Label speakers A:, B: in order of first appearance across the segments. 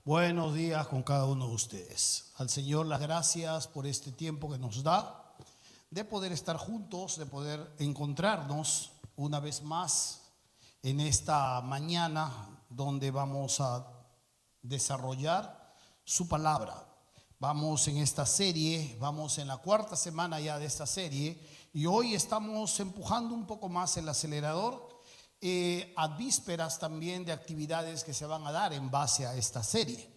A: Buenos días con cada uno de ustedes. Al Señor las gracias por este tiempo que nos da, de poder estar juntos, de poder encontrarnos una vez más en esta mañana donde vamos a desarrollar su palabra. Vamos en esta serie, vamos en la cuarta semana ya de esta serie y hoy estamos empujando un poco más el acelerador. A vísperas también de actividades que se van a dar en base a esta serie.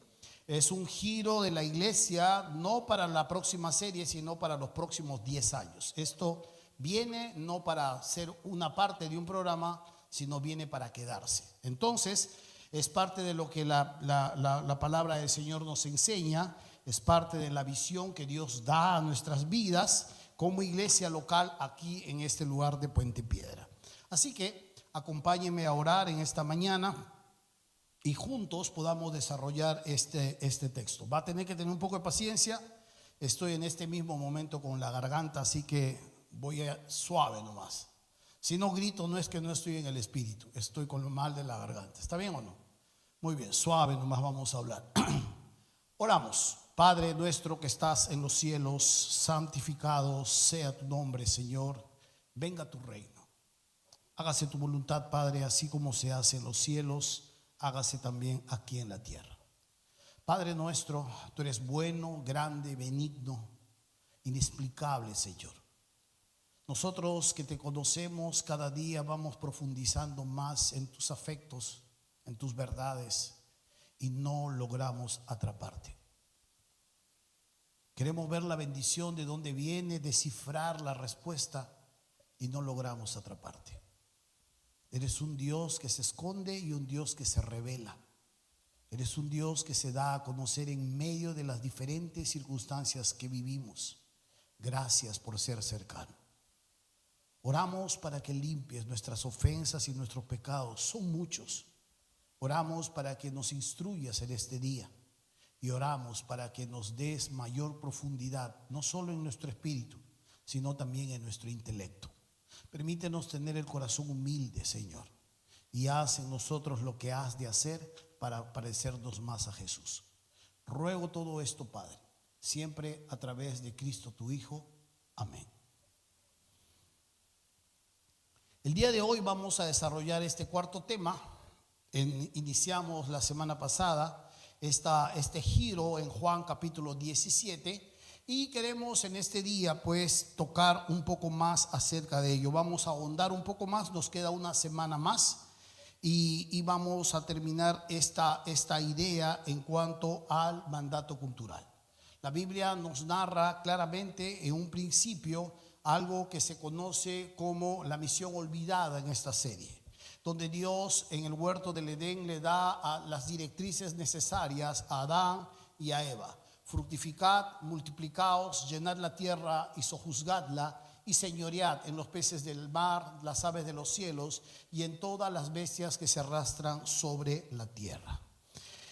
A: Es un giro de la iglesia, no para la próxima serie, sino para los próximos 10 años. Esto viene no para ser una parte de un programa, sino viene para quedarse. Entonces, es parte de lo que la palabra del Señor nos enseña, es parte de la visión que Dios da a nuestras vidas como iglesia local aquí en este lugar de Puente Piedra. Así que acompáñenme a orar en esta mañana y juntos podamos desarrollar este texto. Va a tener que tener un poco de paciencia. Estoy en este mismo momento con la garganta, así que voy a suave nomás. Si no grito, no es que no estoy en el espíritu, estoy con lo mal de la garganta. ¿Está bien o no? Muy bien, suave nomás vamos a hablar. Oramos. Padre nuestro que estás en los cielos, santificado sea tu nombre, Señor. Venga tu reino. Hágase tu voluntad, Padre, así como se hace en los cielos, hágase también aquí en la tierra. Padre nuestro, tú eres bueno, grande, benigno, inexplicable, Señor. Nosotros que te conocemos cada día vamos profundizando más en tus afectos, en tus verdades y no logramos atraparte. Queremos ver la bendición de dónde viene, descifrar la respuesta y no logramos atraparte. Eres un Dios que se esconde y un Dios que se revela. Eres un Dios que se da a conocer en medio de las diferentes circunstancias que vivimos. Gracias por ser cercano. Oramos para que limpies nuestras ofensas y nuestros pecados. Son muchos. Oramos para que nos instruyas en este día. Y oramos para que nos des mayor profundidad, no solo en nuestro espíritu, sino también en nuestro intelecto. Permítenos tener el corazón humilde, Señor, y haz en nosotros lo que has de hacer para parecernos más a Jesús. Ruego todo esto, Padre, siempre a través de Cristo tu Hijo. Amén. El día de hoy vamos a desarrollar este cuarto tema. Iniciamos la semana pasada este giro en Juan capítulo 17. Y queremos en este día pues tocar un poco más acerca de ello. Vamos a ahondar un poco más, nos queda una semana más y vamos a terminar esta idea en cuanto al mandato cultural. La Biblia nos narra claramente en un principio algo que se conoce como la misión olvidada en esta serie, donde Dios en el huerto del Edén le da las directrices necesarias a Adán y a Eva. Fructificad, multiplicaos, llenad la tierra y sojuzgadla y señoread en los peces del mar, las aves de los cielos y en todas las bestias que se arrastran sobre la tierra.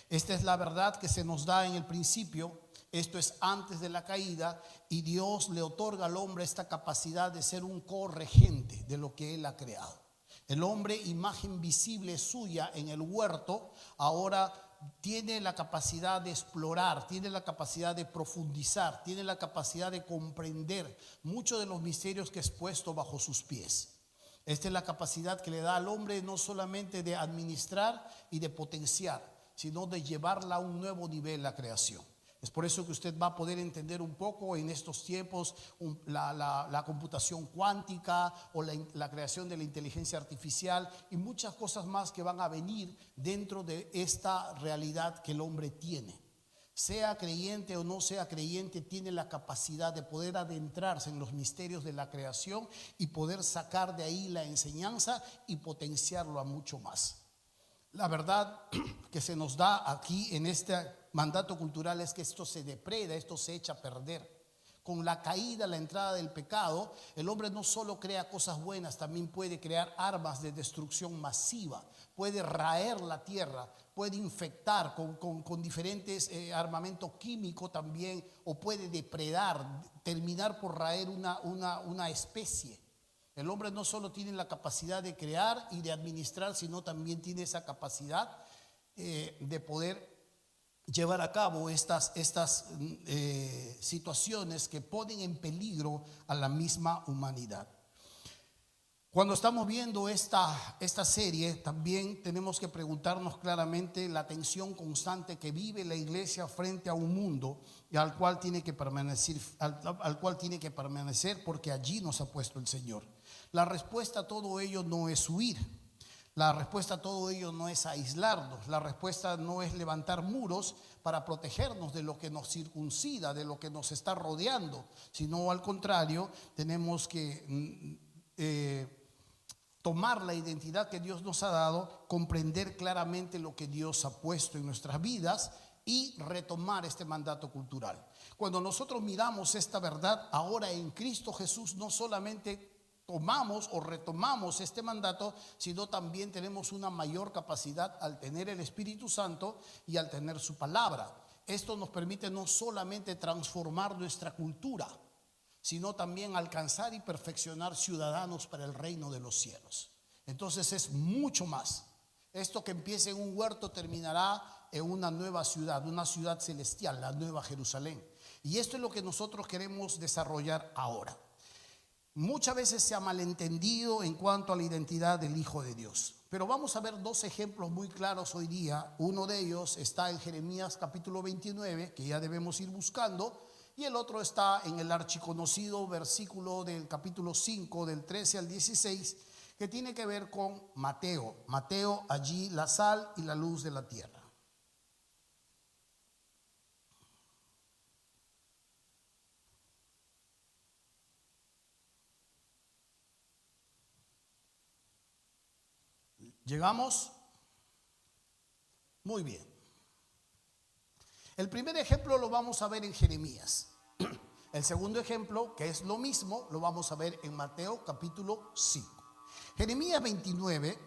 A: Esta es la verdad que se nos da en el principio. Esto es antes de la caída y Dios le otorga al hombre esta capacidad de ser un corregente de lo que Él ha creado. El hombre, imagen visible suya en el huerto, ahora tiene la capacidad de explorar, tiene la capacidad de profundizar, tiene la capacidad de comprender muchos de los misterios que es puesto bajo sus pies. Esta es la capacidad que le da al hombre no solamente de administrar y de potenciar, sino de llevarla a un nuevo nivel la creación. Es por eso que usted va a poder entender un poco en estos tiempos la computación cuántica o la creación de la inteligencia artificial y muchas cosas más que van a venir dentro de esta realidad que el hombre tiene. Sea creyente o no sea creyente, tiene la capacidad de poder adentrarse en los misterios de la creación y poder sacar de ahí la enseñanza y potenciarlo a mucho más. La verdad que se nos da aquí en este mandato cultural es que esto se depreda, esto se echa a perder. Con la caída, la entrada del pecado, el hombre no solo crea cosas buenas, también puede crear armas de destrucción masiva, puede raer la tierra, puede infectar con diferentes armamento químico también, o puede depredar, terminar por raer una especie. El hombre no solo tiene la capacidad de crear y de administrar, sino también tiene esa capacidad de poder llevar a cabo estas situaciones que ponen en peligro a la misma humanidad. Cuando estamos viendo esta serie, también tenemos que preguntarnos claramente la tensión constante que vive la iglesia frente a un mundo al cual tiene que permanecer, al cual tiene que permanecer, porque allí nos ha puesto el Señor. La respuesta a todo ello no es huir. La respuesta a todo ello no es aislarnos. La respuesta no es levantar muros para protegernos de lo que nos circuncida, de lo que nos está rodeando, sino al contrario, tenemos que tomar la identidad que Dios nos ha dado, comprender claramente lo que Dios ha puesto en nuestras vidas y retomar este mandato cultural. Cuando nosotros miramos esta verdad ahora en Cristo Jesús, no solamente tomamos o retomamos este mandato, sino también tenemos una mayor capacidad al tener el Espíritu Santo y al tener su palabra. Esto nos permite no solamente transformar nuestra cultura, sino también alcanzar y perfeccionar ciudadanos para el reino de los cielos. Entonces es mucho más. Esto que empieza en un huerto terminará en una nueva ciudad, una ciudad celestial, la Nueva Jerusalén. Y esto es lo que nosotros queremos desarrollar ahora. Muchas veces se ha malentendido en cuanto a la identidad del Hijo de Dios. Pero vamos a ver dos ejemplos muy claros hoy día. Uno de ellos está en Jeremías capítulo 29, que ya debemos ir buscando. Y el otro está en el archiconocido versículo del capítulo 5, del 13 al 16, que tiene que ver con Mateo. Mateo, allí la sal y la luz de la tierra. ¿Llegamos? Muy bien. El primer ejemplo lo vamos a ver en Jeremías. El segundo ejemplo, que es lo mismo, lo vamos a ver en Mateo capítulo 5. Jeremías 29,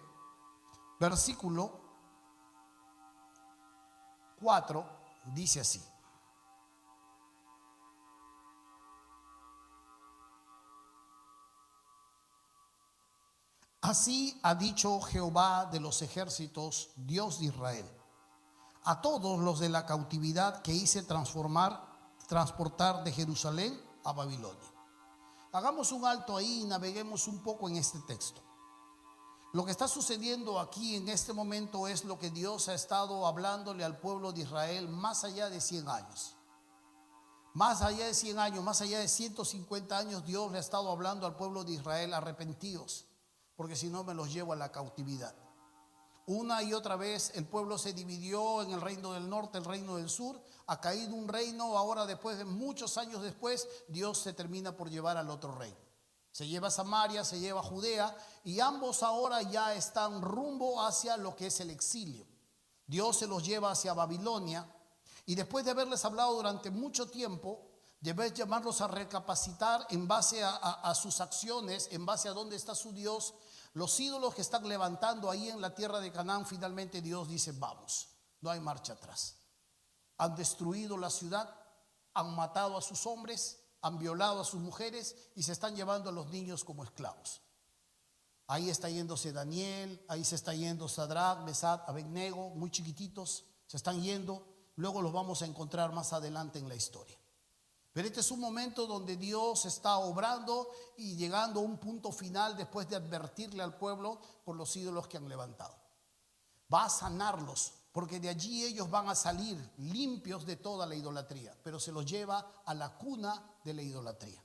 A: versículo 4, dice así. Así ha dicho Jehová de los ejércitos, Dios de Israel, a todos los de la cautividad que hice transportar de Jerusalén a Babilonia. Hagamos un alto ahí y naveguemos un poco en este texto. Lo que está sucediendo aquí en este momento es lo que Dios ha estado hablándole al pueblo de Israel más allá de 100 años. Más allá de 100 años, más allá de 150 años, Dios le ha estado hablando al pueblo de Israel: arrepentíos, porque si no me los llevo a la cautividad. Una y otra vez el pueblo se dividió en el reino del norte, el reino del sur. Ha caído un reino, ahora después de muchos años después, Dios se termina por llevar al otro reino. Se lleva a Samaria, se lleva a Judea, y ambos ahora ya están rumbo hacia lo que es el exilio. Dios se los lleva hacia Babilonia, y después de haberles hablado durante mucho tiempo, debe llamarlos a recapacitar en base a sus acciones, en base a dónde está su Dios. Los ídolos que están levantando ahí en la tierra de Canaán, finalmente Dios dice: vamos, no hay marcha atrás. Han destruido la ciudad, han matado a sus hombres, han violado a sus mujeres y se están llevando a los niños como esclavos. Ahí está yéndose Daniel, ahí se está yendo Sadrach, Mesach, Abednego, muy chiquititos, se están yendo. Luego los vamos a encontrar más adelante en la historia. Pero este es un momento donde Dios está obrando y llegando a un punto final después de advertirle al pueblo por los ídolos que han levantado. Va a sanarlos, porque de allí ellos van a salir limpios de toda la idolatría, pero se los lleva a la cuna de la idolatría,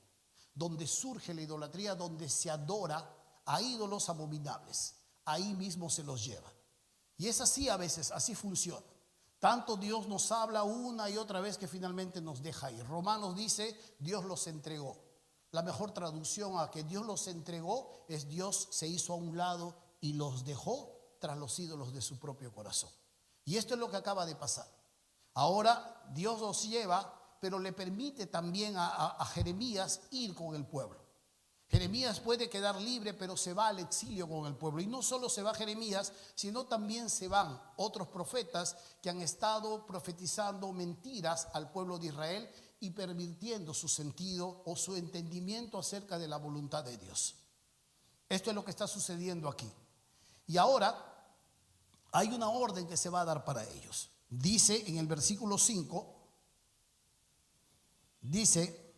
A: donde surge la idolatría, donde se adora a ídolos abominables. Ahí mismo se los lleva. Y es así a veces, así funciona. Tanto Dios nos habla una y otra vez que finalmente nos deja ir. Romanos dice: Dios los entregó. La mejor traducción a que Dios los entregó es: Dios se hizo a un lado y los dejó tras los ídolos de su propio corazón. Y esto es lo que acaba de pasar. Ahora Dios los lleva, pero le permite también a Jeremías ir con el pueblo. Jeremías puede quedar libre, pero se va al exilio con el pueblo. Y no solo se va Jeremías, sino también se van otros profetas que han estado profetizando mentiras al pueblo de Israel y pervirtiendo su sentido o su entendimiento acerca de la voluntad de Dios. Esto es lo que está sucediendo aquí. Y ahora hay una orden que se va a dar para ellos. Dice en el versículo 5, dice: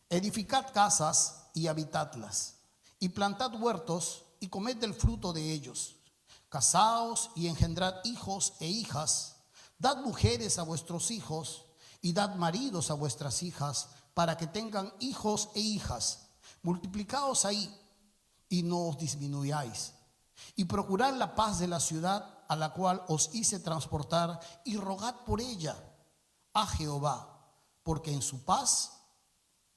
A: edificad casas y habitadlas, y plantad huertos y comed del fruto de ellos. Casaos y engendrad hijos e hijas. Dad mujeres a vuestros hijos y dad maridos a vuestras hijas, para que tengan hijos e hijas. Multiplicaos ahí y no os disminuyáis. Y procurad la paz de la ciudad a la cual os hice transportar, y rogad por ella a Jehová, porque en su paz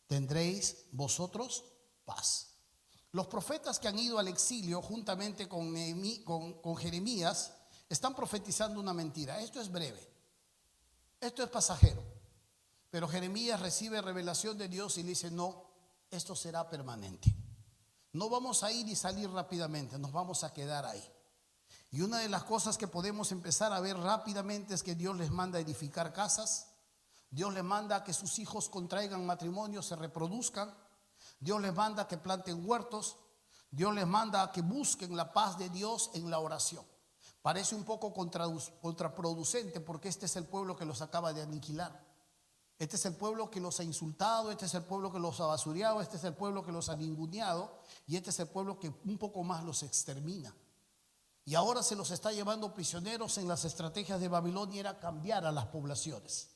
A: tendréis vosotros paz. Los profetas que han ido al exilio juntamente con Jeremías están profetizando una mentira. Esto es breve, esto es pasajero. Pero Jeremías recibe revelación de Dios y le dice: no, esto será permanente. No vamos a ir y salir rápidamente, nos vamos a quedar ahí. Y una de las cosas que podemos empezar a ver rápidamente es que Dios les manda a edificar casas. Dios les manda a que sus hijos contraigan matrimonio, se reproduzcan. Dios les manda a que planten huertos. Dios les manda a que busquen la paz de Dios en la oración. Parece un poco contraproducente, porque este es el pueblo que los acaba de aniquilar. Este es el pueblo que los ha insultado, este es el pueblo que los ha basureado, este es el pueblo que los ha ninguneado, y este es el pueblo que un poco más los extermina. Y ahora se los está llevando prisioneros. En las estrategias de Babilonia era cambiar a las poblaciones,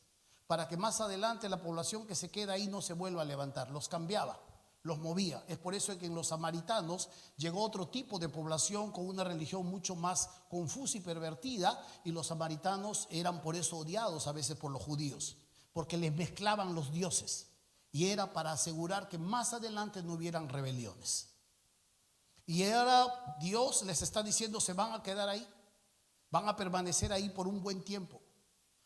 A: para que más adelante la población que se queda ahí no se vuelva a levantar. Los cambiaba, los movía. Es por eso que en los samaritanos llegó otro tipo de población con una religión mucho más confusa y pervertida, y los samaritanos eran por eso odiados a veces por los judíos, porque les mezclaban los dioses, y era para asegurar que más adelante no hubieran rebeliones. Y ahora Dios les está diciendo: se van a quedar ahí, van a permanecer ahí por un buen tiempo.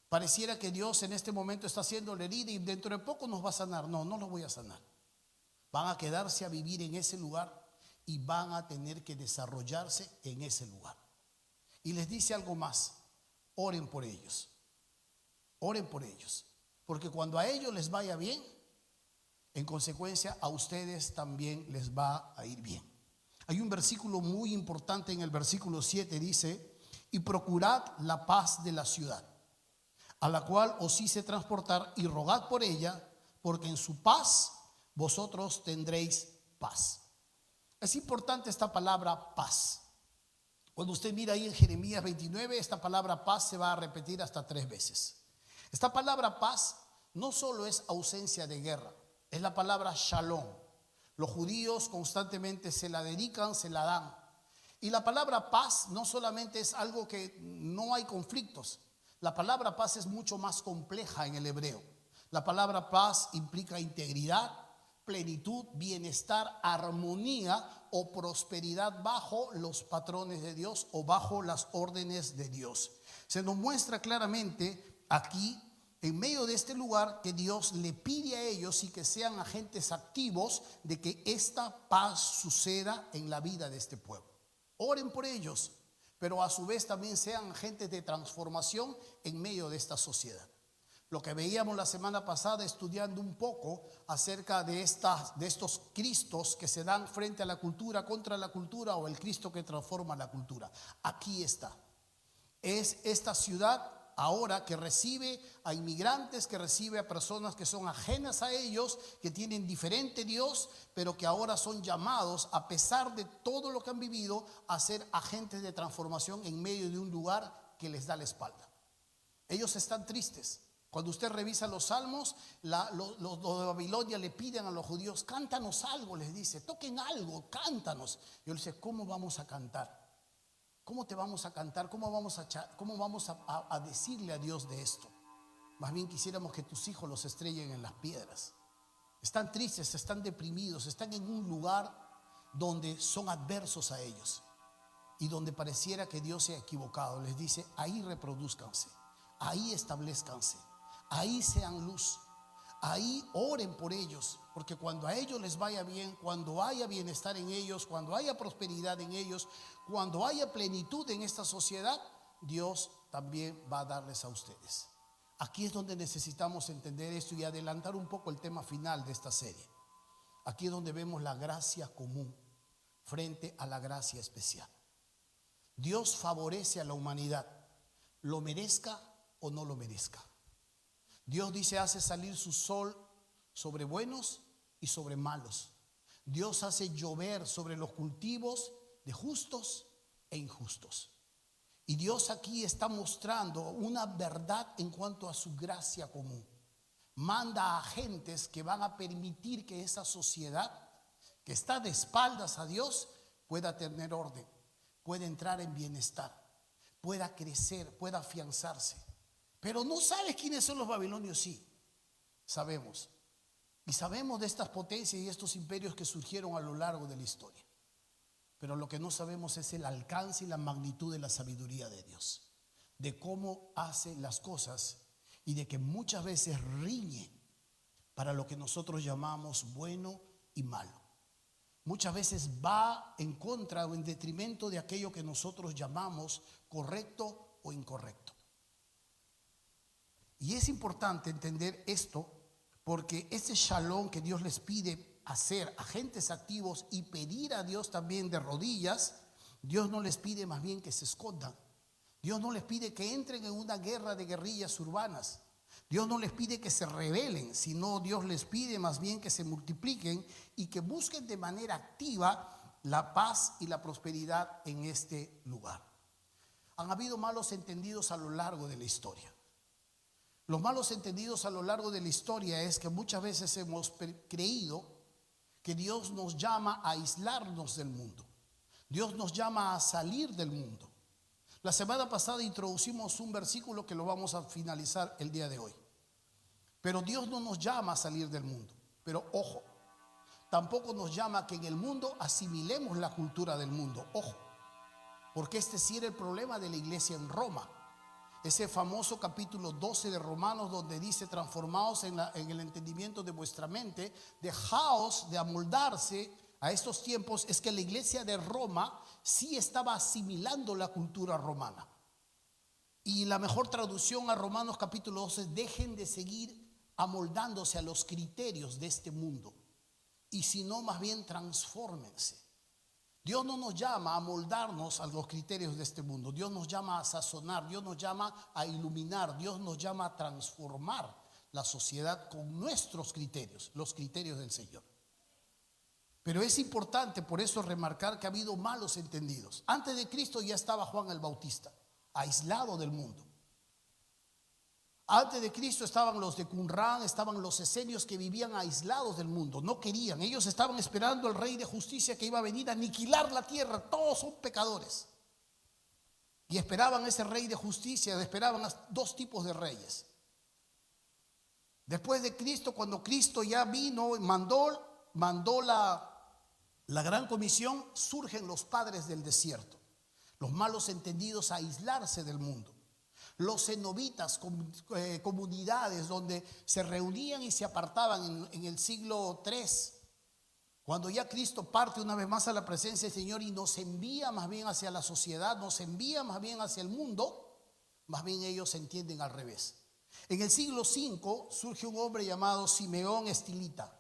A: Pareciera que Dios en este momento está haciendo la herida y dentro de poco nos va a sanar. No, no los voy a sanar. Van a quedarse a vivir en ese lugar y van a tener que desarrollarse en ese lugar. Y les dice algo más: oren por ellos. Oren por ellos, porque cuando a ellos les vaya bien, en consecuencia a ustedes también les va a ir bien. Hay un versículo muy importante en el versículo 7, dice: y procurad la paz de la ciudad, a la cual os hice transportar, y rogad por ella, porque en su paz vosotros tendréis paz. Es importante esta palabra paz. Cuando usted mira ahí en Jeremías 29, esta palabra paz se va a repetir hasta 3 veces. Esta palabra paz no solo es ausencia de guerra, es la palabra shalom. Los judíos constantemente se la dedican, se la dan. Y la palabra paz no solamente es algo que no hay conflictos. La palabra paz es mucho más compleja en el hebreo. La palabra paz implica integridad, plenitud, bienestar, armonía o prosperidad bajo los patrones de Dios o bajo las órdenes de Dios. Se nos muestra claramente aquí, en medio de este lugar, que Dios le pide a ellos y que sean agentes activos de que esta paz suceda en la vida de este pueblo. Oren por ellos, pero a su vez también sean agentes de transformación en medio de esta sociedad. Lo que veíamos la semana pasada estudiando un poco acerca de estos Cristos que se dan frente a la cultura, contra la cultura, o el Cristo que transforma la cultura. Aquí está. Es esta ciudad ahora que recibe a inmigrantes, que recibe a personas que son ajenas a ellos, que tienen diferente Dios, pero que ahora son llamados, a pesar de todo lo que han vivido, a ser agentes de transformación en medio de un lugar que les da la espalda. Ellos están tristes. Cuando usted revisa los salmos, los de Babilonia le piden a los judíos: cántanos algo, les dice, toquen algo, cántanos. Y él dice: ¿cómo vamos a cantar? ¿Cómo te vamos a cantar? ¿Cómo vamos a decirle a Dios de esto? Más bien quisiéramos que tus hijos los estrellen en las piedras. Están tristes, están deprimidos, están en un lugar donde son adversos a ellos y donde pareciera que Dios se ha equivocado. Les dice: ahí reproduzcanse, ahí establezcanse, ahí sean luz, ahí oren por ellos, porque cuando a ellos les vaya bien, cuando haya bienestar en ellos, cuando haya prosperidad en ellos, cuando haya plenitud en esta sociedad, Dios también va a darles a ustedes. Aquí es donde necesitamos entender esto y adelantar un poco el tema final de esta serie. Aquí es donde vemos la gracia común frente a la gracia especial. Dios favorece a la humanidad, lo merezca o no lo merezca. Dios dice, hace salir su sol sobre buenos y sobre malos. Dios hace llover sobre los cultivos de justos e injustos. Y Dios aquí está mostrando una verdad en cuanto a su gracia común. Manda a agentes que van a permitir que esa sociedad que está de espaldas a Dios pueda tener orden, pueda entrar en bienestar, pueda crecer, pueda afianzarse. Pero no sabes quiénes son los babilonios, sí, sabemos. Y sabemos de estas potencias y estos imperios que surgieron a lo largo de la historia. Pero lo que no sabemos es el alcance y la magnitud de la sabiduría de Dios, de cómo hace las cosas y de que muchas veces riñe para lo que nosotros llamamos bueno y malo. Muchas veces va en contra o en detrimento de aquello que nosotros llamamos correcto o incorrecto. Y es importante entender esto porque ese shalom que Dios les pide hacer, agentes activos, y pedir a Dios también de rodillas, Dios no les pide más bien que se escondan. Dios no les pide que entren en una guerra de guerrillas urbanas. Dios no les pide que se rebelen, sino Dios les pide más bien que se multipliquen y que busquen de manera activa la paz y la prosperidad en este lugar. Han habido malos entendidos a lo largo de la historia. Los malos entendidos a lo largo de la historia es que muchas veces hemos creído que Dios nos llama a aislarnos del mundo. Dios nos llama a salir del mundo. La semana pasada introducimos un versículo que lo vamos a finalizar el día de hoy. Pero Dios no nos llama a salir del mundo. Pero ojo, tampoco nos llama a que en el mundo asimilemos la cultura del mundo. Ojo, porque este sí era el problema de la iglesia en Roma. Ese famoso capítulo 12 de Romanos donde dice: transformaos en el entendimiento de vuestra mente, dejaos de amoldarse a estos tiempos. Es que la iglesia de Roma sí estaba asimilando la cultura romana. Y la mejor traducción a Romanos capítulo 12 es: dejen de seguir amoldándose a los criterios de este mundo, y si no, más bien transfórmense. Dios no nos llama a moldarnos a los criterios de este mundo. Dios nos llama a sazonar, Dios nos llama a iluminar, Dios nos llama a transformar la sociedad con nuestros criterios, los criterios del Señor. Pero es importante por eso remarcar que ha habido malos entendidos. Antes de Cristo ya estaba Juan el Bautista, aislado del mundo. Antes de Cristo estaban los de Qumran, estaban los esenios que vivían aislados del mundo, no querían. Ellos estaban esperando al rey de justicia que iba a venir a aniquilar la tierra. Todos son pecadores. Y esperaban a ese rey de justicia, esperaban a dos tipos de reyes. Después de Cristo, cuando Cristo ya vino y mandó la gran comisión, surgen los padres del desierto, los malos entendidos a aislarse del mundo. Los cenobitas, comunidades donde se reunían y se apartaban en el siglo III. Cuando ya Cristo parte una vez más a la presencia del Señor y nos envía más bien hacia la sociedad, nos envía más bien hacia el mundo, más bien ellos se entienden al revés. En el siglo V surge un hombre llamado Simeón Estilita.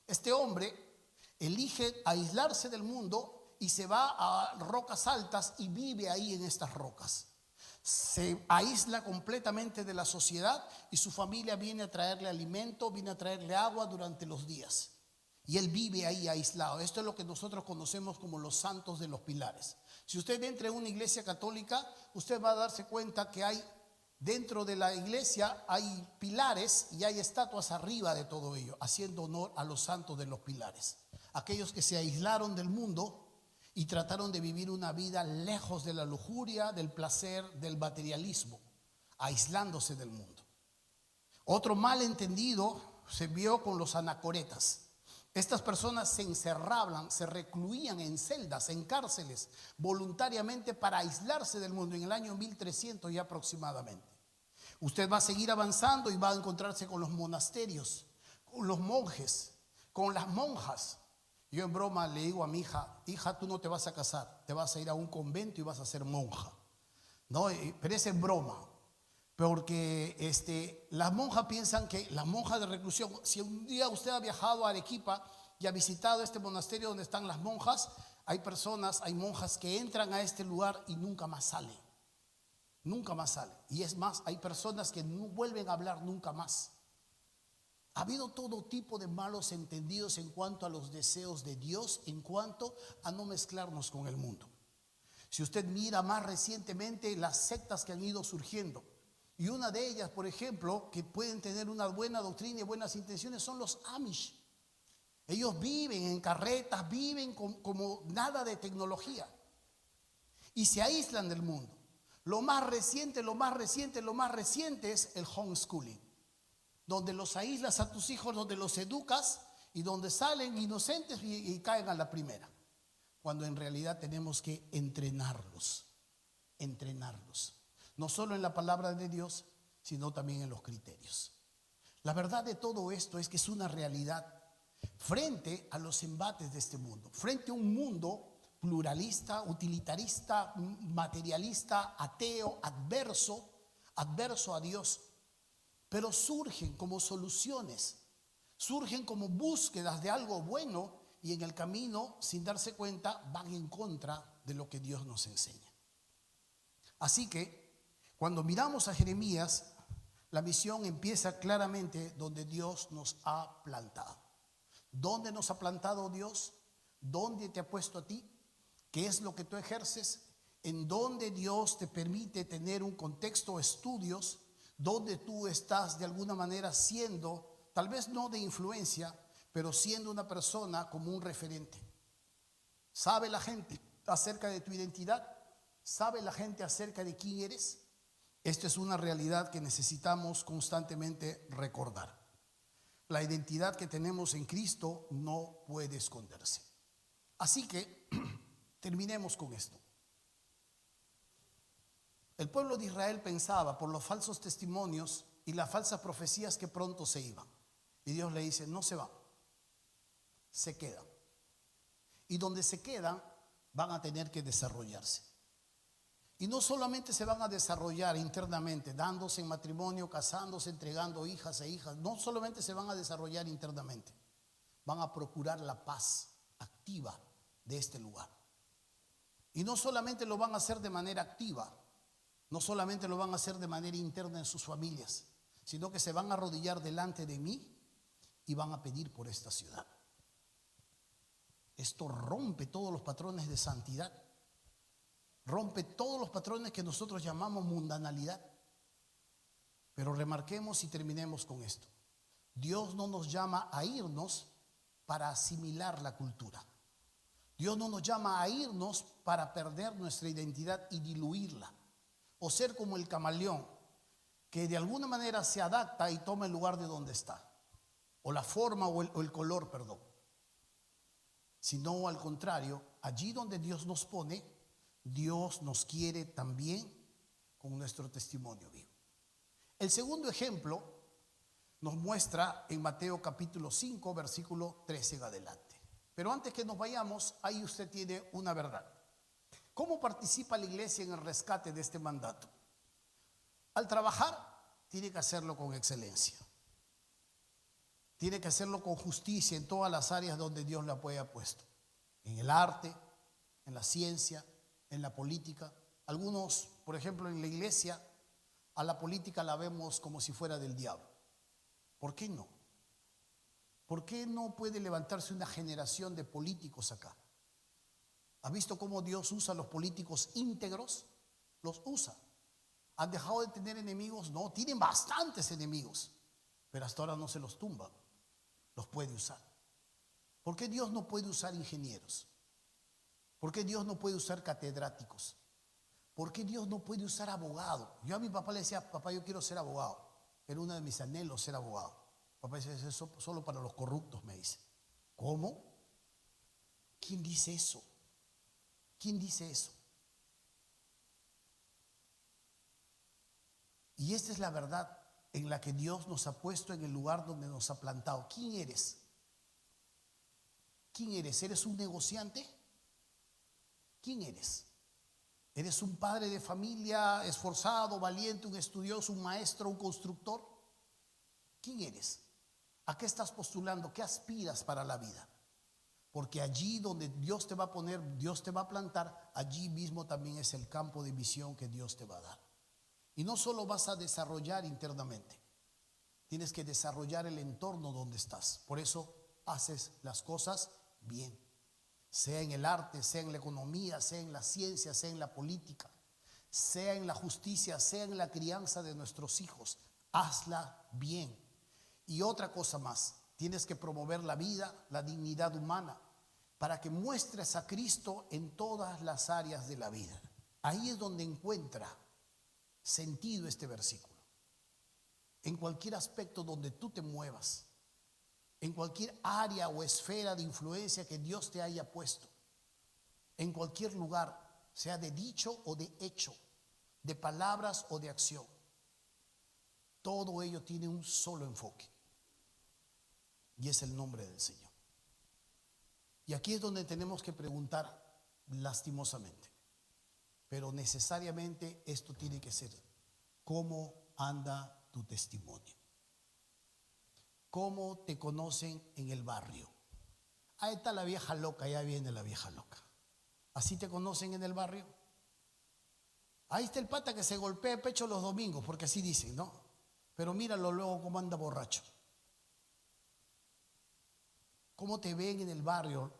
A: Este hombre elige aislarse del mundo y se va a rocas altas y vive ahí en estas rocas. Se aísla completamente de la sociedad y su familia viene a traerle alimento, viene a traerle agua durante los días. Y él vive ahí aislado. Esto es lo que nosotros conocemos como los santos de los pilares. Si usted entra en una iglesia católica, usted va a darse cuenta que hay dentro de la iglesia hay pilares y hay estatuas arriba de todo ello, haciendo honor a los santos de los pilares. Aquellos que se aislaron del mundo y trataron de vivir una vida lejos de la lujuria, del placer, del materialismo, aislándose del mundo. Otro malentendido se vio con los anacoretas. Estas personas se encerraban, se recluían en celdas, en cárceles, voluntariamente para aislarse del mundo en el año 1300 ya aproximadamente. Usted va a seguir avanzando y va a encontrarse con los monasterios, con los monjes, con las monjas. Yo en broma le digo a mi hija, tú no te vas a casar, te vas a ir a un convento y vas a ser monja. No, pero es en broma, porque las monjas piensan que las monjas de reclusión, si un día usted ha viajado a Arequipa y ha visitado este monasterio donde están las monjas, hay monjas que entran a este lugar y nunca más salen. Nunca más sale. Y es más, hay personas que no vuelven a hablar nunca más. Ha habido todo tipo de malos entendidos en cuanto a los deseos de Dios, en cuanto a no mezclarnos con el mundo. Si usted mira más recientemente las sectas que han ido surgiendo, y una de ellas, por ejemplo, que pueden tener una buena doctrina y buenas intenciones, son los Amish. Ellos viven en carretas, viven como nada de tecnología y se aíslan del mundo. Lo más reciente es el homeschooling, donde los aíslas a tus hijos, donde los educas y donde salen inocentes y caen a la primera. Cuando en realidad tenemos que entrenarlos. No solo en la palabra de Dios, sino también en los criterios. La verdad de todo esto es que es una realidad frente a los embates de este mundo, frente a un mundo pluralista, utilitarista, materialista, ateo, adverso a Dios. Pero surgen como soluciones, surgen como búsquedas de algo bueno y en el camino, sin darse cuenta, van en contra de lo que Dios nos enseña. Así que cuando miramos a Jeremías, la misión empieza claramente donde Dios nos ha plantado. ¿Dónde nos ha plantado Dios? ¿Dónde te ha puesto a ti? ¿Qué es lo que tú ejerces? ¿En dónde Dios te permite tener un contexto, estudios, donde tú estás de alguna manera siendo, tal vez no de influencia, pero siendo una persona como un referente? ¿Sabe la gente acerca de tu identidad? ¿Sabe la gente acerca de quién eres? Esta es una realidad que necesitamos constantemente recordar. La identidad que tenemos en Cristo no puede esconderse. Así que terminemos con esto. El pueblo de Israel pensaba por los falsos testimonios y las falsas profecías que pronto se iban. Y Dios le dice, no se van, se quedan. Y donde se quedan van a tener que desarrollarse. Y no solamente se van a desarrollar internamente, dándose en matrimonio, casándose, entregando hijas e hijas. No solamente se van a desarrollar internamente, van a procurar la paz activa de este lugar. Y no solamente lo van a hacer de manera activa, no solamente lo van a hacer de manera interna en sus familias, sino que se van a arrodillar delante de mí y van a pedir por esta ciudad. Esto rompe todos los patrones de santidad, rompe todos los patrones que nosotros llamamos mundanalidad. Pero remarquemos y terminemos con esto. Dios no nos llama a irnos para asimilar la cultura. Dios no nos llama a irnos para perder nuestra identidad y diluirla, o ser como el camaleón que de alguna manera se adapta y toma el lugar de donde está, o la forma o el color, perdón. Sino al contrario, allí donde Dios nos pone, Dios nos quiere también con nuestro testimonio vivo. El segundo ejemplo nos muestra en Mateo capítulo 5, versículo 13 en adelante. Pero antes que nos vayamos, ahí usted tiene una verdad. ¿Cómo participa la iglesia en el rescate de este mandato? Al trabajar, tiene que hacerlo con excelencia. Tiene que hacerlo con justicia en todas las áreas donde Dios la haya puesto. En el arte, en la ciencia, en la política. Algunos, por ejemplo, en la iglesia, a la política la vemos como si fuera del diablo. ¿Por qué no? ¿Por qué no puede levantarse una generación de políticos acá? ¿Ha visto cómo Dios usa a los políticos íntegros? Los usa. ¿Han dejado de tener enemigos? No, tienen bastantes enemigos, pero hasta ahora no se los tumba. Los puede usar. ¿Por qué Dios no puede usar ingenieros? ¿Por qué Dios no puede usar catedráticos? ¿Por qué Dios no puede usar abogados? Yo a mi papá le decía, papá, yo quiero ser abogado. Era uno de mis anhelos ser abogado. Papá dice, eso solo para los corruptos, me dice. ¿Cómo? ¿Quién dice eso? ¿Quién dice eso? Y esta es la verdad en la que Dios nos ha puesto en el lugar donde nos ha plantado. ¿Quién eres? ¿Quién eres? ¿Eres un negociante? ¿Quién eres? ¿Eres un padre de familia esforzado, valiente, un estudioso, un maestro, un constructor? ¿Quién eres? ¿A qué estás postulando? ¿Qué aspiras para la vida? Porque allí donde Dios te va a poner, Dios te va a plantar, allí mismo también es el campo de visión que Dios te va a dar. Y no solo vas a desarrollar internamente, tienes que desarrollar el entorno donde estás. Por eso haces las cosas bien, sea en el arte, sea en la economía, sea en la ciencia, sea en la política, sea en la justicia, sea en la crianza de nuestros hijos. Hazla bien. Y otra cosa más, tienes que promover la vida, la dignidad humana, para que muestres a Cristo en todas las áreas de la vida. Ahí es donde encuentra sentido este versículo. En cualquier aspecto donde tú te muevas, en cualquier área o esfera de influencia que Dios te haya puesto, en cualquier lugar, sea de dicho o de hecho, de palabras o de acción, todo ello tiene un solo enfoque, y es el nombre del Señor. Y aquí es donde tenemos que preguntar, lastimosamente, pero necesariamente esto tiene que ser: ¿cómo anda tu testimonio? ¿Cómo te conocen en el barrio? Ahí está la vieja loca, ya viene la vieja loca. ¿Así te conocen en el barrio? Ahí está el pata que se golpea el pecho los domingos, porque así dicen, ¿no? Pero míralo luego cómo anda borracho. ¿Cómo te ven en el barrio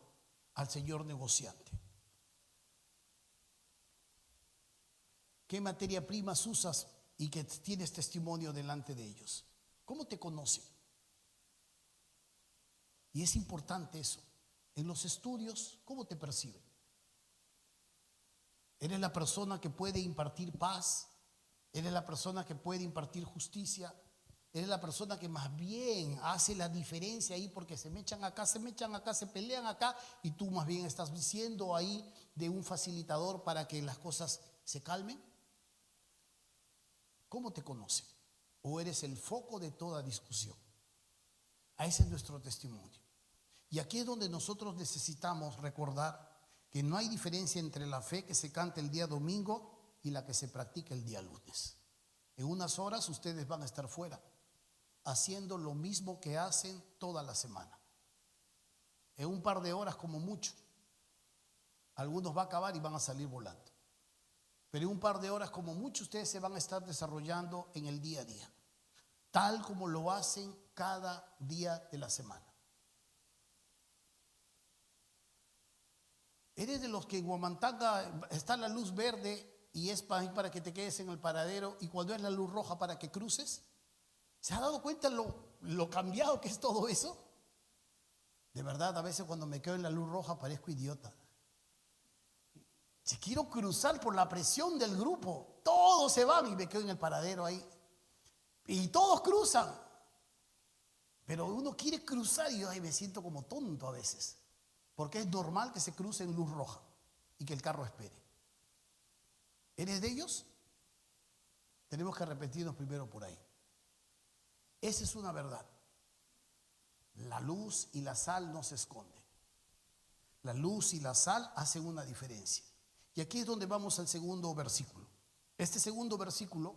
A: al señor negociante? ¿Qué materia prima usas y que tienes testimonio delante de ellos? ¿Cómo te conocen? Y es importante eso. En los estudios, ¿cómo te perciben? ¿Eres la persona que puede impartir paz? ¿Eres la persona que puede impartir justicia? ¿Eres la persona que más bien hace la diferencia ahí porque se me echan acá, se pelean acá, y tú más bien estás siendo ahí de un facilitador para que las cosas se calmen? ¿Cómo te conocen? ¿O eres el foco de toda discusión? Ese es nuestro testimonio. Y aquí es donde nosotros necesitamos recordar que no hay diferencia entre la fe que se canta el día domingo y la que se practica el día lunes. En unas horas ustedes van a estar fuera, haciendo lo mismo que hacen toda la semana. En un par de horas como mucho. Algunos va a acabar y van a salir volando. Pero en un par de horas como mucho ustedes se van a estar desarrollando en el día a día, tal como lo hacen cada día de la semana. ¿Eres de los que en Huamantanga está la luz verde y es para que te quedes en el paradero, y cuando es la luz roja para que cruces? ¿Se ha dado cuenta lo cambiado que es todo eso? De verdad, a veces cuando me quedo en la luz roja parezco idiota. Si quiero cruzar por la presión del grupo, todos se van y me quedo en el paradero ahí. Y todos cruzan. Pero uno quiere cruzar y yo me siento como tonto a veces. Porque es normal que se cruce en luz roja y que el carro espere. ¿Eres de ellos? Tenemos que repetirnos primero por ahí. Esa es una verdad. La luz y la sal no se esconden. La luz y la sal hacen una diferencia. Y aquí es donde vamos al segundo versículo. Este segundo versículo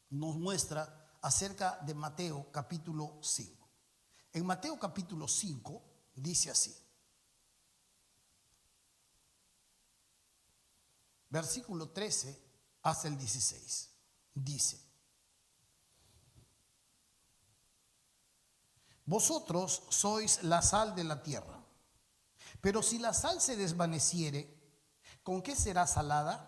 A: nos muestra acerca de Mateo capítulo 5. En Mateo capítulo 5 dice así. Versículo 13 hasta el 16. Dice: vosotros sois la sal de la tierra, pero si la sal se desvaneciere, ¿con qué será salada?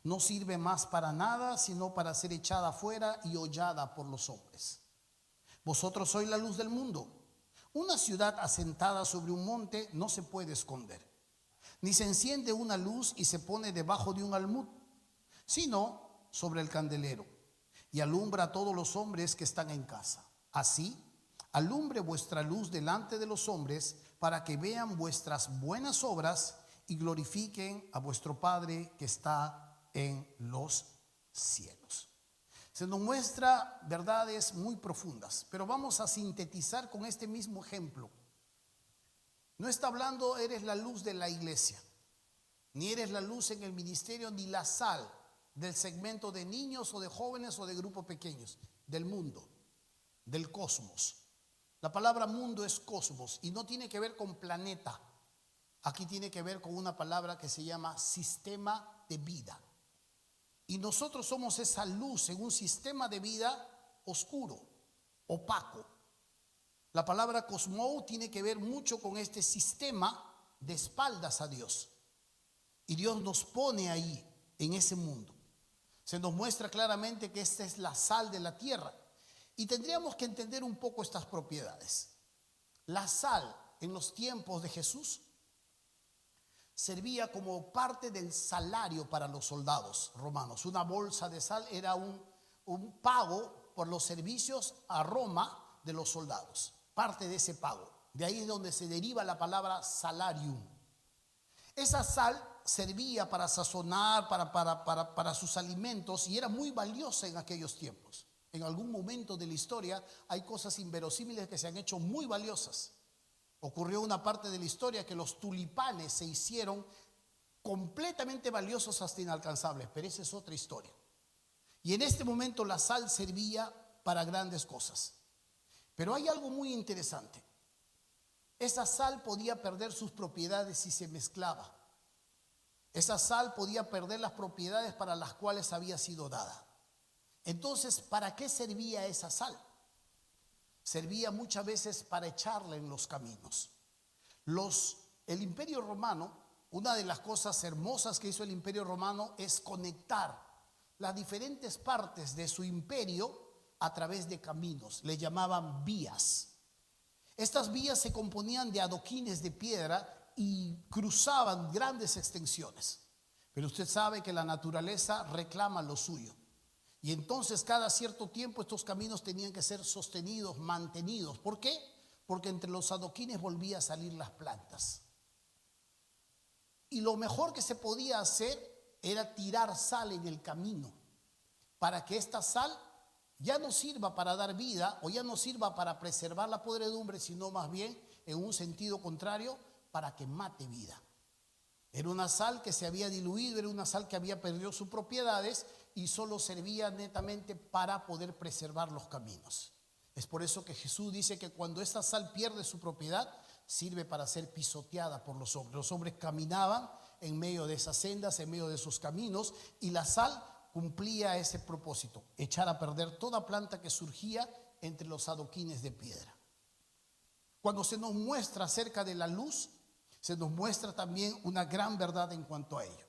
A: No sirve más para nada, sino para ser echada afuera y hollada por los hombres. Vosotros sois la luz del mundo. Una ciudad asentada sobre un monte no se puede esconder. Ni se enciende una luz y se pone debajo de un almud, sino sobre el candelero, y alumbra a todos los hombres que están en casa. Así, alumbre vuestra luz delante de los hombres, para que vean vuestras buenas obras y glorifiquen a vuestro Padre que está en los cielos. Se nos muestra verdades muy profundas, pero vamos a sintetizar con este mismo ejemplo. No está hablando eres la luz de la iglesia, ni eres la luz en el ministerio, ni la sal del segmento de niños o de jóvenes o de grupos pequeños, del mundo, del cosmos. La palabra mundo es cosmos y no tiene que ver con planeta. Aquí tiene que ver con una palabra que se llama sistema de vida. Y nosotros somos esa luz en un sistema de vida oscuro, opaco. La palabra cosmou tiene que ver mucho con este sistema de espaldas a Dios. Y Dios nos pone ahí, en ese mundo. Se nos muestra claramente que esta es la sal de la tierra. Y tendríamos que entender un poco estas propiedades. La sal en los tiempos de Jesús servía como parte del salario para los soldados romanos. Una bolsa de sal era un pago por los servicios a Roma de los soldados. Parte de ese pago. De ahí es donde se deriva la palabra salarium. Esa sal servía para sazonar, para sus alimentos, y era muy valiosa en aquellos tiempos. En algún momento de la historia hay cosas inverosímiles que se han hecho muy valiosas. Ocurrió una parte de la historia que los tulipanes se hicieron completamente valiosos hasta inalcanzables, pero esa es otra historia. Y en este momento la sal servía para grandes cosas. Pero hay algo muy interesante. Esa sal podía perder sus propiedades si se mezclaba. Esa sal podía perder las propiedades para las cuales había sido dada. Entonces, ¿para qué servía esa sal? Servía muchas veces para echarla en los caminos. El Imperio Romano, una de las cosas hermosas que hizo el Imperio Romano es conectar las diferentes partes de su imperio a través de caminos. Le llamaban vías. Estas vías se componían de adoquines de piedra y cruzaban grandes extensiones. Pero usted sabe que la naturaleza reclama lo suyo. Y entonces cada cierto tiempo estos caminos tenían que ser sostenidos, mantenidos. ¿Por qué? Porque entre los adoquines volvían a salir las plantas. Y lo mejor que se podía hacer era tirar sal en el camino, para que esta sal ya no sirva para dar vida o ya no sirva para preservar la podredumbre, sino más bien, en un sentido contrario, para que mate vida. Era una sal que se había diluido, era una sal que había perdido sus propiedades y solo servía netamente para poder preservar los caminos. Es por eso que Jesús dice que cuando esta sal pierde su propiedad, sirve para ser pisoteada por los hombres. Los hombres caminaban en medio de esas sendas, en medio de esos caminos, y la sal cumplía ese propósito: echar a perder toda planta que surgía entre los adoquines de piedra. Cuando se nos muestra acerca de la luz, se nos muestra también una gran verdad en cuanto a ello.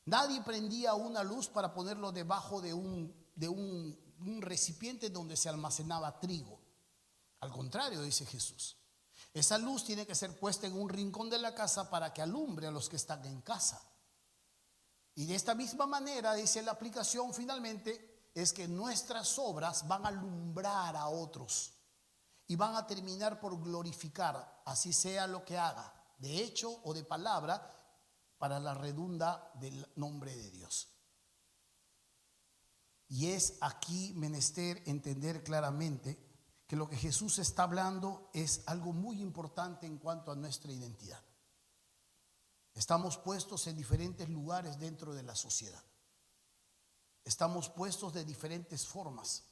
A: Nadie prendía una luz para ponerlo debajo de un recipiente donde se almacenaba trigo. Al contrario, dice Jesús, esa luz tiene que ser puesta en un rincón de la casa para que alumbre a los que están en casa. Y de esta misma manera, dice la aplicación finalmente, es que nuestras obras van a alumbrar a otros y van a terminar por glorificar, así sea lo que haga, de hecho o de palabra, para la redunda del nombre de Dios. Y es aquí menester entender claramente que lo que Jesús está hablando es algo muy importante en cuanto a nuestra identidad. Estamos puestos en diferentes lugares dentro de la sociedad. Estamos puestos de diferentes formas.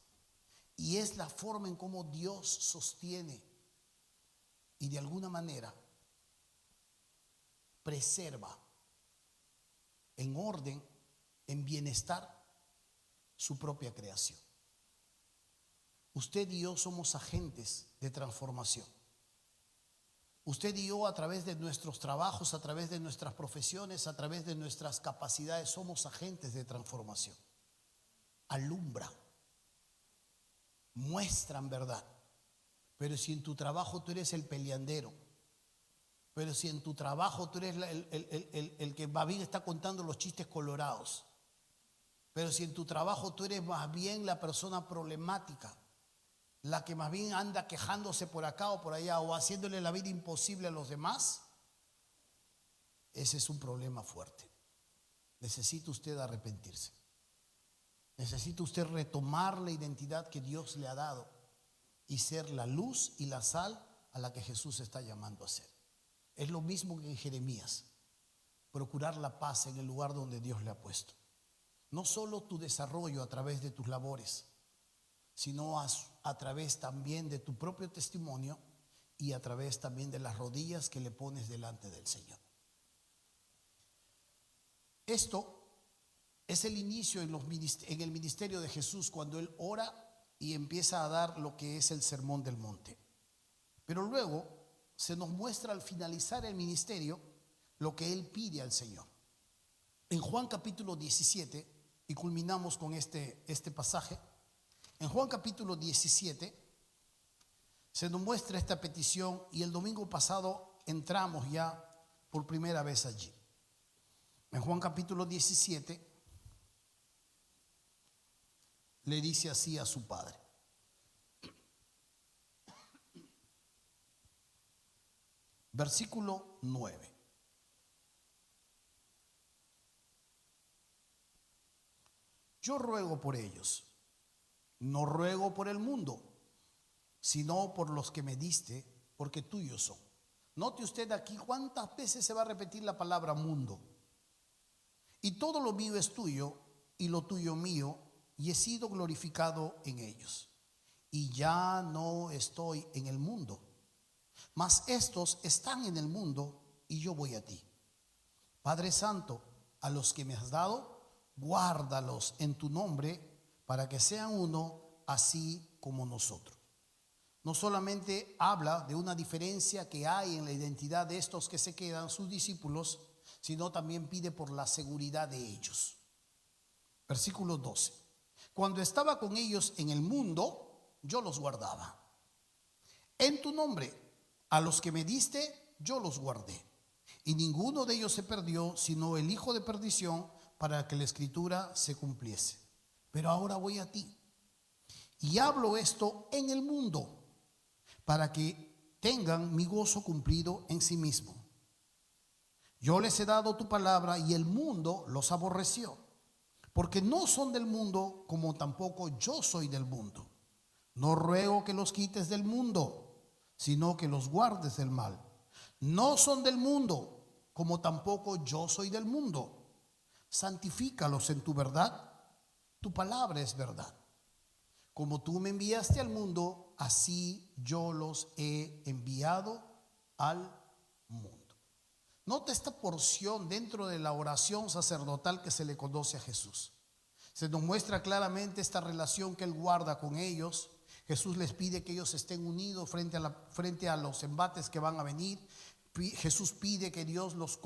A: Y es la forma en cómo Dios sostiene y de alguna manera preserva en orden, en bienestar, su propia creación. Usted y yo somos agentes de transformación. Usted y yo, a través de nuestros trabajos, a través de nuestras profesiones, a través de nuestras capacidades, somos agentes de transformación. Alumbran, muestran verdad. Pero si en tu trabajo tú eres el peleandero, pero si en tu trabajo tú eres el que más bien está contando los chistes colorados, pero si en tu trabajo tú eres más bien la persona problemática, la que más bien anda quejándose por acá o por allá o haciéndole la vida imposible a los demás, ese es un problema fuerte. Necesita usted arrepentirse. Necesita usted retomar la identidad que Dios le ha dado y ser la luz y la sal a la que Jesús está llamando a ser. Es lo mismo que en Jeremías: procurar la paz en el lugar donde Dios le ha puesto. No solo tu desarrollo a través de tus labores, sino a través también de tu propio testimonio y a través también de las rodillas que le pones delante del Señor. Esto Es el inicio en el ministerio de Jesús, cuando Él ora y empieza a dar lo que es el Sermón del Monte. Pero luego se nos muestra al finalizar el ministerio lo que Él pide al Señor. En Juan capítulo 17, y culminamos con este pasaje, en Juan capítulo 17 se nos muestra esta petición, y el domingo pasado entramos ya por primera vez allí. En Juan capítulo 17 le dice así a su padre. Versículo 9. Yo ruego por ellos, no ruego por el mundo, sino por los que me diste, porque tuyos son. Note usted aquí cuántas veces se va a repetir la palabra mundo. Y todo lo mío es tuyo, y lo tuyo mío, y he sido glorificado en ellos. Y ya no estoy en el mundo, mas estos están en el mundo, y yo voy a ti. Padre Santo, a los que me has dado, guárdalos en tu nombre, para que sean uno, así como nosotros. No solamente habla de una diferencia que hay en la identidad de estos que se quedan, sus discípulos, sino también pide por la seguridad de ellos. Versículo 12. Cuando estaba con ellos en el mundo, yo los guardaba. En tu nombre, a los que me diste, yo los guardé. Y ninguno de ellos se perdió, sino el hijo de perdición, para que la escritura se cumpliese. Pero ahora voy a ti, y hablo esto en el mundo, para que tengan mi gozo cumplido en sí mismo. Yo les he dado tu palabra, y el mundo los aborreció, porque no son del mundo, como tampoco yo soy del mundo. No ruego que los quites del mundo, sino que los guardes del mal. No son del mundo, como tampoco yo soy del mundo. Santifícalos en tu verdad, tu palabra es verdad. Como tú me enviaste al mundo, así yo los he enviado al mundo. Nota esta porción dentro de la oración sacerdotal que se le conoce a Jesús. Se nos muestra claramente esta relación que Él guarda con ellos. Jesús les pide que ellos estén unidos frente a los embates que van a venir. Jesús pide que Dios los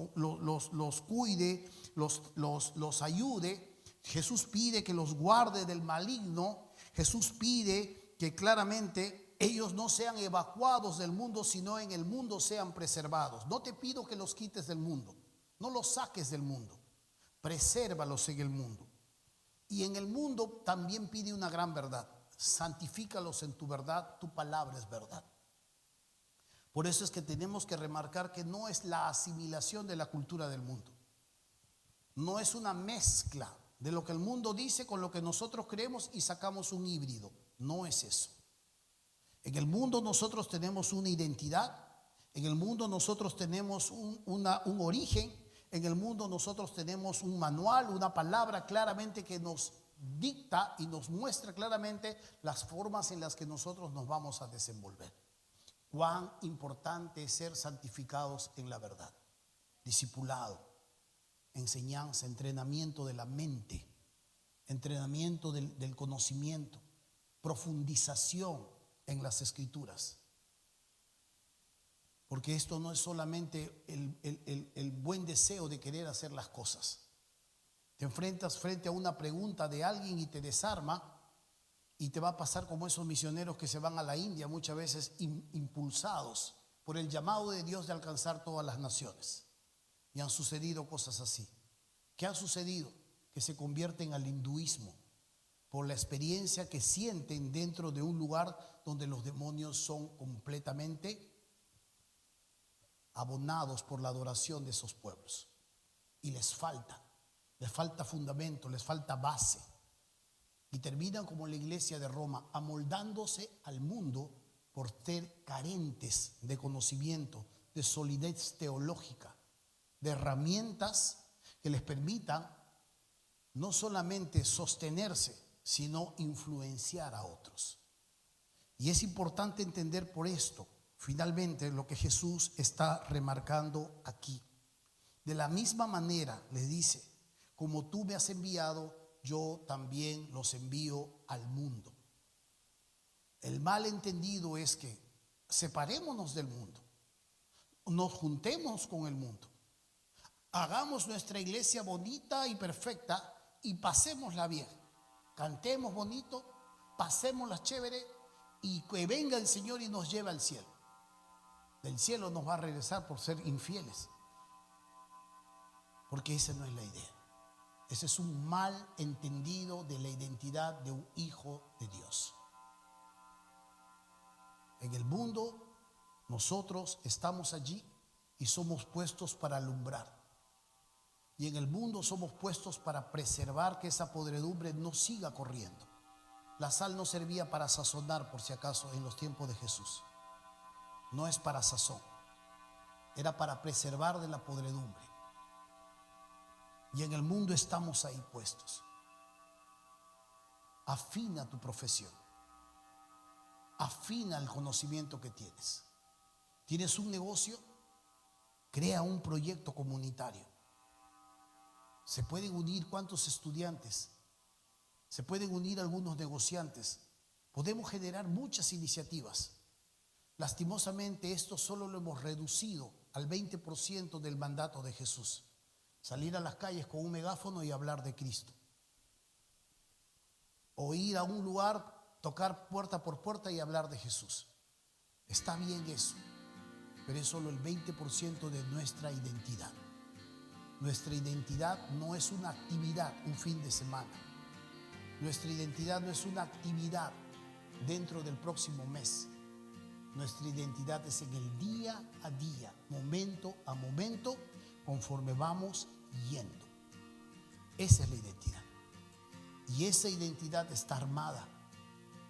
A: cuide, los ayude. Jesús pide que los guarde del maligno. Jesús pide que claramente ellos no sean evacuados del mundo, sino en el mundo sean preservados. No te pido que los quites del mundo, no los saques del mundo, presérvalos en el mundo. Y en el mundo también pide una gran verdad: santifícalos en tu verdad, tu palabra es verdad. Por eso es que tenemos que remarcar que no es la asimilación de la cultura del mundo, no es una mezcla de lo que el mundo dice con lo que nosotros creemos y sacamos un híbrido. No es eso. En el mundo nosotros tenemos una identidad, en el mundo nosotros tenemos un origen, en el mundo nosotros tenemos un manual, una palabra claramente que nos dicta y nos muestra claramente las formas en las que nosotros nos vamos a desenvolver. Cuán importante es ser santificados en la verdad, discipulado, enseñanza, entrenamiento de la mente, entrenamiento del conocimiento, profundización en las escrituras. Porque esto no es solamente el buen deseo de querer hacer las cosas. Te enfrentas frente a una pregunta de alguien y te desarma, y te va a pasar como esos misioneros que se van a la India, muchas veces impulsados por el llamado de Dios de alcanzar todas las naciones. Y han sucedido cosas así. ¿Qué ha sucedido? Que se convierten al hinduismo por la experiencia que sienten dentro de un lugar donde los demonios son completamente abonados por la adoración de esos pueblos. Y les falta fundamento, les falta base. Y terminan como la iglesia de Roma, amoldándose al mundo por ser carentes de conocimiento, de solidez teológica, de herramientas que les permitan no solamente sostenerse, sino influenciar a otros. Y es importante entender por esto, finalmente, lo que Jesús está remarcando aquí. De la misma manera, les dice, como tú me has enviado, yo también los envío al mundo. El malentendido es que separémonos del mundo, nos juntemos con el mundo, hagamos nuestra iglesia bonita y perfecta y pasémosla bien. Cantemos bonito, pasémosla chévere y que venga el Señor y nos lleve al cielo. Del cielo nos va a regresar por ser infieles, porque esa no es la idea. Ese es un mal entendido de la identidad de un hijo de Dios. En el mundo nosotros estamos allí y somos puestos para alumbrar. Y en el mundo somos puestos para preservar que esa podredumbre no siga corriendo. La sal no servía para sazonar, por si acaso, en los tiempos de Jesús. No es para sazón, era para preservar de la podredumbre. Y en el mundo estamos ahí puestos. Afina tu profesión, afina el conocimiento que tienes. ¿Tienes un negocio? Crea un proyecto comunitario. Se pueden unir cuántos estudiantes, se pueden unir algunos negociantes. Podemos generar muchas iniciativas. Lastimosamente esto solo lo hemos reducido al 20% del mandato de Jesús. Salir a las calles con un megáfono y hablar de Cristo. O ir a un lugar, tocar puerta por puerta y hablar de Jesús. Está bien eso, pero es solo el 20% de nuestra identidad. Nuestra identidad no es una actividad un fin de semana. Nuestra identidad no es una actividad dentro del próximo mes. Nuestra identidad es en el día a día, momento a momento, conforme vamos yendo. Esa es la identidad. Y esa identidad está armada.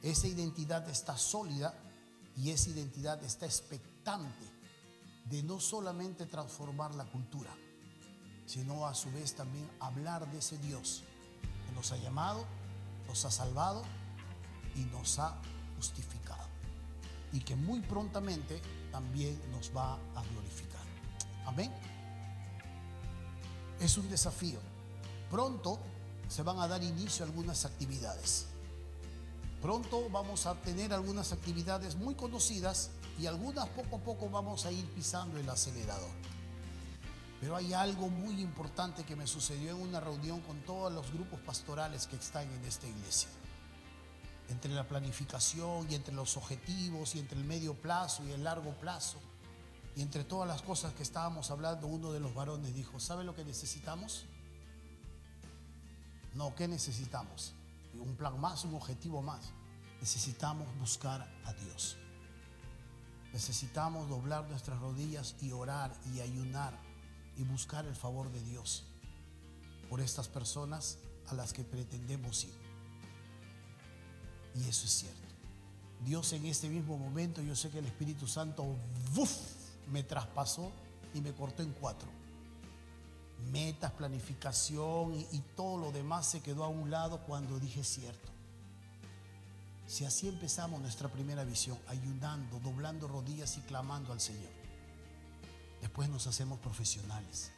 A: Esa identidad está sólida y esa identidad está expectante de no solamente transformar la cultura, sino a su vez también hablar de ese Dios que nos ha llamado, nos ha salvado y nos ha justificado, y que muy prontamente también nos va a glorificar. Amén. Es un desafío. Pronto se van a dar inicio a algunas actividades. Pronto vamos a tener algunas actividades muy conocidas y algunas poco a poco vamos a ir pisando el acelerador. Pero hay algo muy importante que me sucedió en una reunión con todos los grupos pastorales que están en esta iglesia. Entre la planificación y entre los objetivos y entre el medio plazo y el largo plazo y entre todas las cosas que estábamos hablando, uno de los varones dijo: ¿sabe lo que necesitamos? No, ¿qué necesitamos? Un plan más, un objetivo más. Necesitamos buscar a Dios. Necesitamos doblar nuestras rodillas y orar y ayunar y buscar el favor de Dios por estas personas a las que pretendemos ir. Y eso es cierto. Dios en este mismo momento, yo sé que el Espíritu Santo me traspasó y me cortó en 4. Metas, planificación y todo lo demás se quedó a un lado cuando dije cierto. Si así empezamos nuestra primera visión, ayunando, doblando rodillas y clamando al Señor, después nos hacemos profesionales.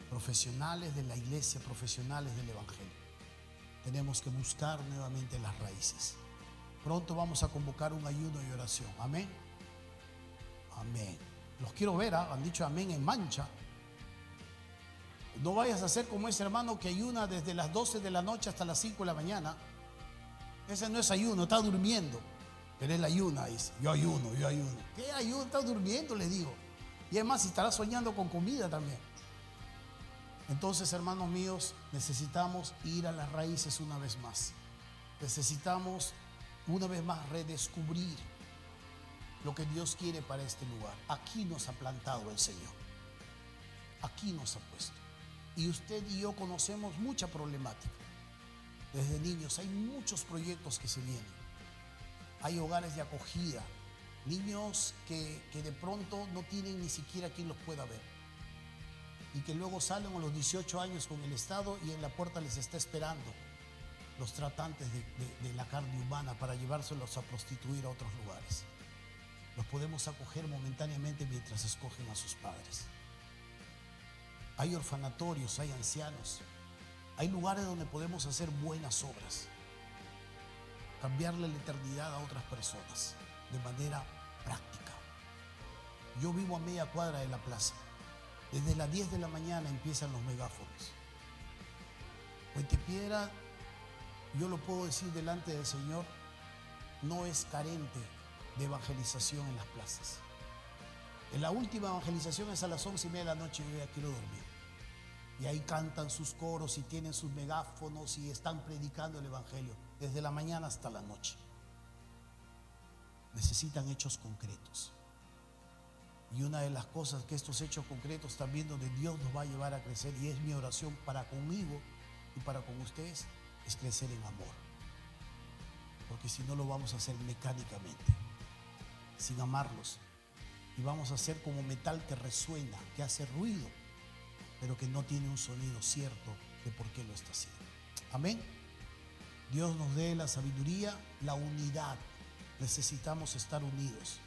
A: Profesionales de la iglesia, profesionales del Evangelio. Tenemos que buscar nuevamente las raíces. Pronto vamos a convocar un ayuno y oración. Amén. Amén. Los quiero ver, han dicho amén en mancha. No vayas a ser como ese hermano que ayuna desde las 12 de la noche hasta las 5 de la mañana. Ese no es ayuno, está durmiendo. Pero él ayuna, dice: yo ayuno. ¿Qué ayuno? Está durmiendo, le digo. Y además estará soñando con comida también. Entonces, hermanos míos, necesitamos ir a las raíces una vez más. Necesitamos una vez más redescubrir lo que Dios quiere para este lugar. Aquí nos ha plantado el Señor. Aquí nos ha puesto. Y usted y yo conocemos mucha problemática. Desde niños hay muchos proyectos que se vienen. Hay hogares de acogida. Niños que de pronto no tienen ni siquiera quien los pueda ver. Y que luego salen a los 18 años con el Estado y en la puerta les está esperando los tratantes de la carne humana para llevárselos a prostituir a otros lugares. Los podemos acoger momentáneamente mientras escogen a sus padres. hay orfanatorios, hay ancianos, hay lugares donde podemos hacer buenas obras, cambiarle la eternidad a otras personas de manera práctica. Yo vivo a media cuadra de la plaza. Desde las 10 de la mañana empiezan los megáfonos. Puente Piedra, yo lo puedo decir delante del Señor, no es carente de evangelización en las plazas. En la última evangelización es a las 11:30 de la noche y yo ya quiero dormir. Y ahí cantan sus coros y tienen sus megáfonos y están predicando el evangelio desde la mañana hasta la noche. Necesitan hechos concretos. Y una de las cosas que estos hechos concretos también donde Dios nos va a llevar a crecer, y es mi oración para conmigo y para con ustedes, es crecer en amor. Porque si no lo vamos a hacer mecánicamente, sin amarlos. Y vamos a hacer como metal que resuena, que hace ruido, pero que no tiene un sonido cierto de por qué lo está haciendo. Amén. Dios nos dé la sabiduría, la unidad. Necesitamos estar unidos,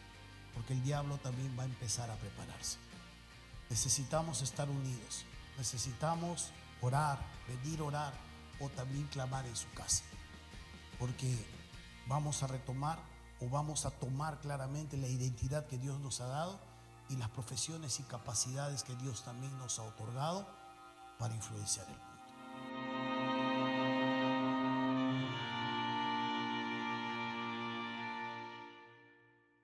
A: porque el diablo también va a empezar a prepararse. Necesitamos estar unidos. Necesitamos orar, venir a orar o también clamar en su casa, porque vamos a retomar o vamos a tomar claramente la identidad que Dios nos ha dado y las profesiones y capacidades que Dios también nos ha otorgado para influenciar el mundo.